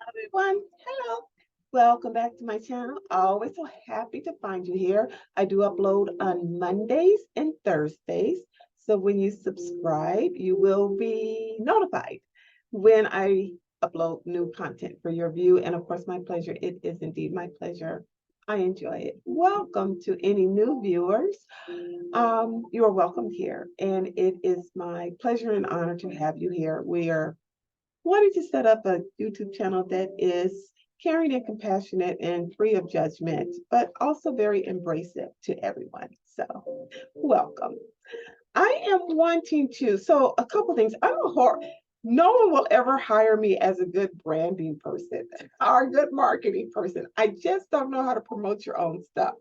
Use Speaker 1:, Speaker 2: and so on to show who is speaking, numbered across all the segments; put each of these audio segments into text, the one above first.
Speaker 1: Everyone. Hello. Welcome back to my channel. Always so happy to find you here. I do upload on Mondays and Thursdays. So when you subscribe, you will be notified when I upload new content for your view. And of course, my pleasure. It is indeed my pleasure. I enjoy it. Welcome to any new viewers. You are welcome here. And it is my pleasure and honor to have you here. We are wanting to set up a YouTube channel that is caring and compassionate and free of judgment, but also very embracive to everyone. So, welcome. I am wanting to, so a couple things. I'm a horror. No one will ever hire me as a good branding person or a good marketing person. I just don't know how to promote your own stuff.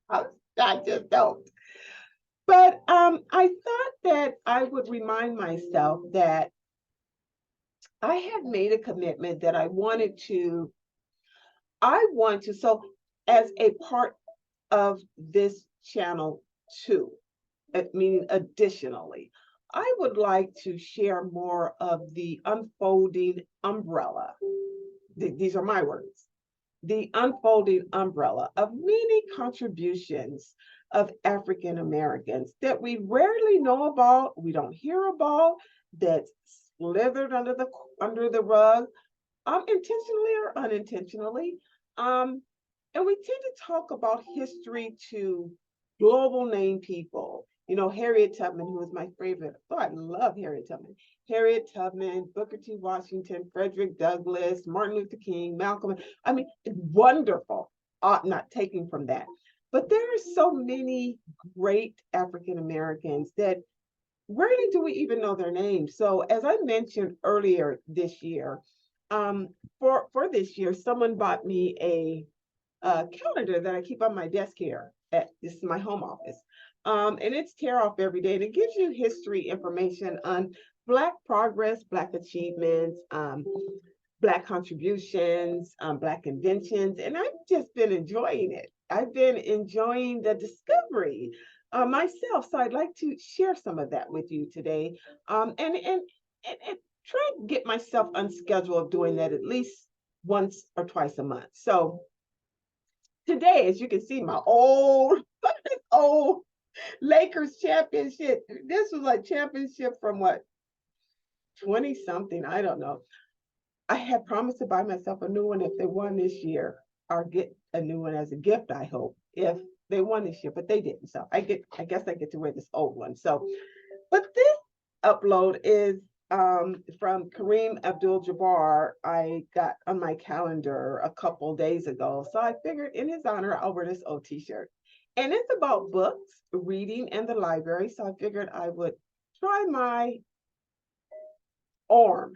Speaker 1: I, I just don't. But I thought that I would remind myself that I had made a commitment that I want to, so as a part of this channel too, meaning additionally, I would like to share more of the unfolding umbrella. These are my words. The unfolding umbrella of many contributions of African Americans that we rarely know about, we don't hear about, that slithered under the rug, intentionally or unintentionally. Um, and we tend to talk about history to global name people. You know, Harriet Tubman, who was my favorite. Oh, I love Harriet Tubman. Harriet Tubman, Booker T. Washington, Frederick Douglass, Martin Luther King, Malcolm. I mean, wonderful. Not taking from that. But there are so many great African Americans that rarely do we even know their names. So, as I mentioned earlier this year, um, for this year, someone bought me a calendar that I keep on my desk here. This is my home office, and it's tear off every day, and it gives you history information on Black progress, Black achievements, Black contributions, Black inventions, and I've just been enjoying it. I've been enjoying the discovery myself, so I'd like to share some of that with you today, and try to get myself on schedule of doing that at least once or twice a month. So today, as you can see, my old old Lakers championship. This was a championship from what, 20 something, I don't know. I had promised to buy myself a new one if they won this year, or get a new one as a gift, I hope, if they won this year, but they didn't. So I guess I get to wear this old one. So, but this upload is from Kareem Abdul Jabbar. I got on my calendar a couple days ago. So I figured in his honor, I'll wear this old t-shirt. And it's about books, reading, and the library. So I figured I would try my arm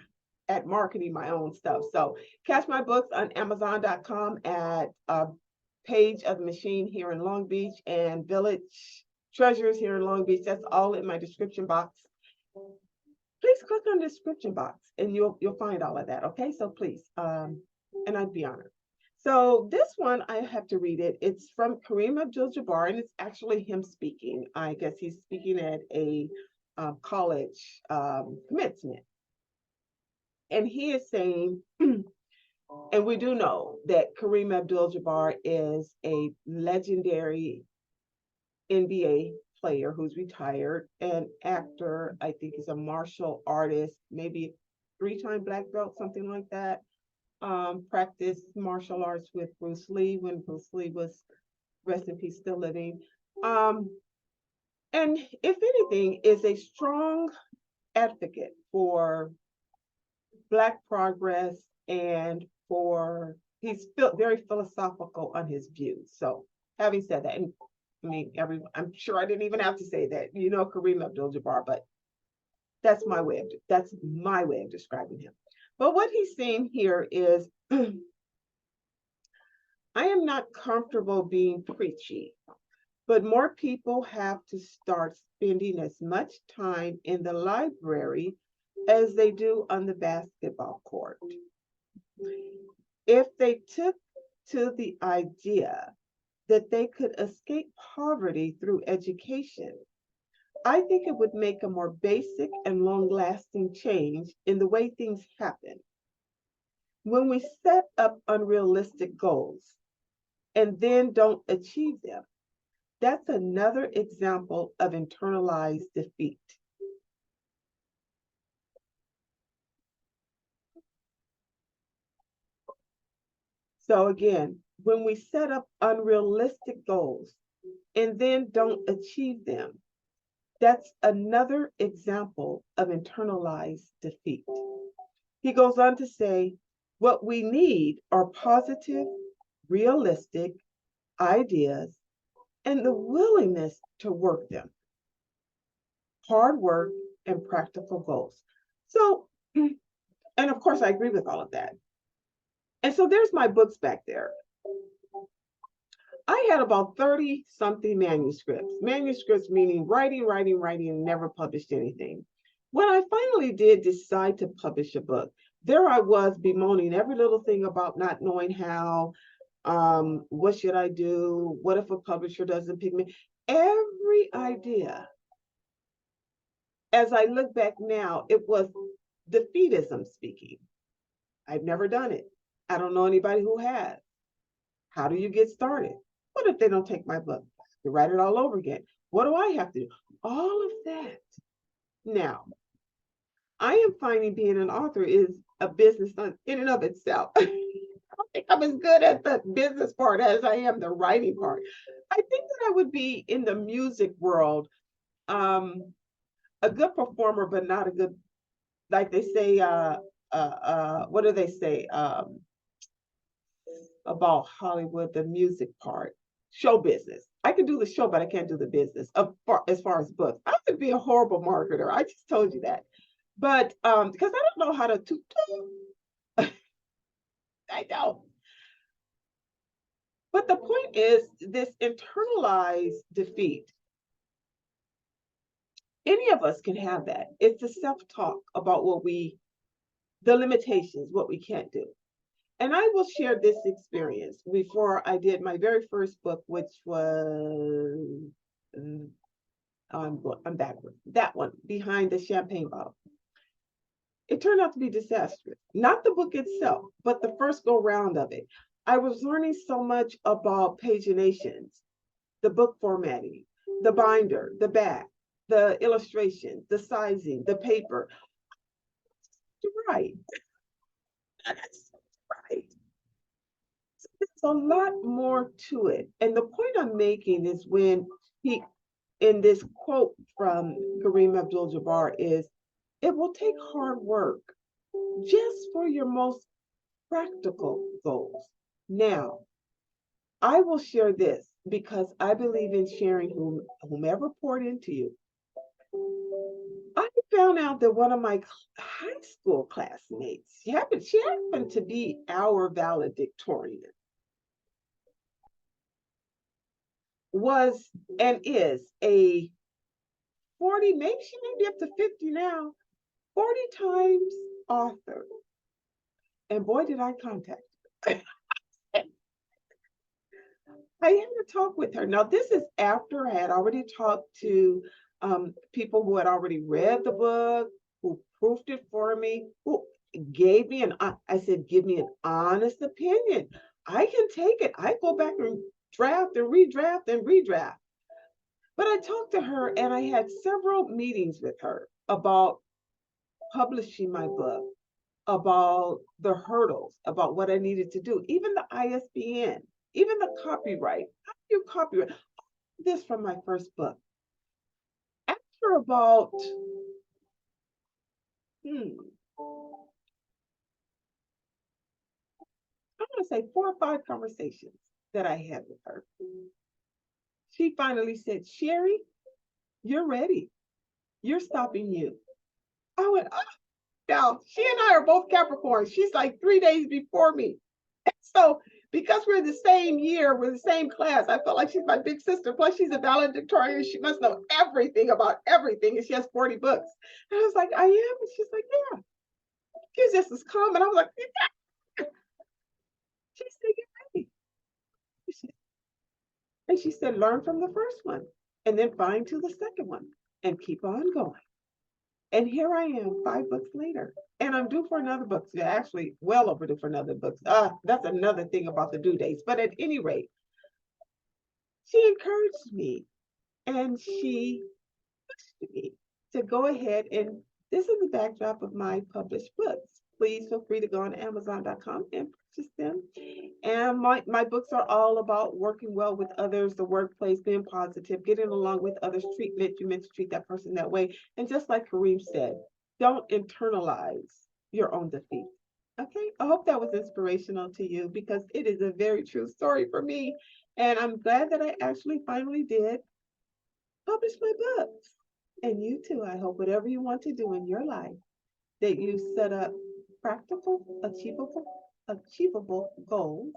Speaker 1: at marketing my own stuff. So catch my books on Amazon.com at Page of the Machine here in Long Beach and Village Treasures here in Long Beach. That's all in my description box. Please click on the description box and you'll find all of that. Okay, so please, and I'd be honored. So this one, I have to read it. It's from Kareem Abdul Jabbar, and it's actually him speaking. I guess he's speaking at a college commencement. And he is saying, and we do know that Kareem Abdul Jabbar is a legendary NBA player who's retired, an actor. I think he's a martial artist, maybe three-time black belt, something like that. Practiced martial arts with Bruce Lee when Bruce Lee was, rest in peace, still living. Um, and if anything, is a strong advocate for Black progress and for, he's very philosophical on his views. So having said that, and I mean, I'm sure I didn't even have to say that, you know, Kareem Abdul-Jabbar, but that's my way of describing him. But what he's saying here is, I am not comfortable being preachy, but more people have to start spending as much time in the library as they do on the basketball court. If they took to the idea that they could escape poverty through education, I think it would make a more basic and long lasting change in the way things happen. When we set up unrealistic goals and then don't achieve them, that's another example of internalized defeat. So again, when we set up unrealistic goals and then don't achieve them, that's another example of internalized defeat. He goes on to say, what we need are positive, realistic ideas and the willingness to work them, hard work and practical goals. So, and of course, I agree with all of that. And so there's my books back there. I had about 30 something manuscripts. Manuscripts meaning writing, and never published anything. When I finally did decide to publish a book, there I was bemoaning every little thing about not knowing how, what should I do? What if a publisher doesn't pick me? Every idea. As I look back now, it was defeatism speaking. I've never done it. I don't know anybody who has. How do you get started? What if they don't take my book? I have to write it all over again. What do I have to do? All of that. Now, I am finding being an author is a business in and of itself. I don't think I'm as good at the business part as I am the writing part. I think that I would be in the music world, a good performer, but not a good, like they say, what do they say about Hollywood, the music part, show business. I can do the show, but I can't do the business as far as books. I could be a horrible marketer. I just told you that. But because I don't know how to toot, I don't. But the point is this internalized defeat. Any of us can have that. It's the self-talk about the limitations, what we can't do. And I will share this experience before I did my very first book, which was, I'm backward, that one, Behind the Champagne Bottle. It turned out to be disastrous. Not the book itself, but the first go round of it. I was learning so much about paginations, the book formatting, the binder, the back, the illustration, the sizing, the paper. Right. That's right. So there's a lot more to it. And the point I'm making is when in this quote from Kareem Abdul Jabbar is, it will take hard work just for your most practical goals. Now, I will share this because I believe in sharing whomever poured into you. I found out that one of my high school classmates, she happened to be our valedictorian, was and is a 40, maybe she may be up to 50 now, 40 times author. And boy, did I contact her. I had to talk with her. Now, this is after I had already talked to people who had already read the book, who proofed it for me, who gave me I said, give me an honest opinion. I can take it. I go back and draft and redraft and redraft. But I talked to her and I had several meetings with her about publishing my book, about the hurdles, about what I needed to do, even the ISBN, even the copyright. How do you copyright? This from my first book. After about, I'm going to say 4 or 5 conversations that I had with her, she finally said, Sheri, you're ready. You're stopping you. I went, oh, now she and I are both Capricorns. She's like 3 days before me. So because we're the same year, we're the same class, I felt like she's my big sister. Plus she's a valedictorian. She must know everything about everything. And she has 40 books. And I was like, I am? And she's like, yeah. She's just as calm. And I was like, yeah. She said, get ready. And she said, learn from the first one and then fine to the second one and keep on going. And here I am, 5 books later. And I'm due for another book. Yeah, actually, well overdue for another book. That's another thing about the due dates. But at any rate, she encouraged me and she pushed me to go ahead, and this is the backdrop of my published books. Please feel free to go on Amazon.com and purchase them. And my books are all about working well with others, the workplace, being positive, getting along with others, treatment. You meant to treat that person that way. And just like Kareem said, don't internalize your own defeat. Okay, I hope that was inspirational to you because it is a very true story for me. And I'm glad that I actually finally did publish my books. And you too, I hope whatever you want to do in your life, that you set up practical, achievable goals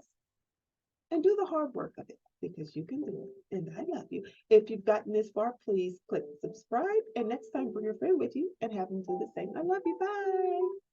Speaker 1: and do the hard work of it because you can do it. And I love you. If you've gotten this far, please click subscribe. And next time, bring your friend with you and have them do the same. I love you. Bye.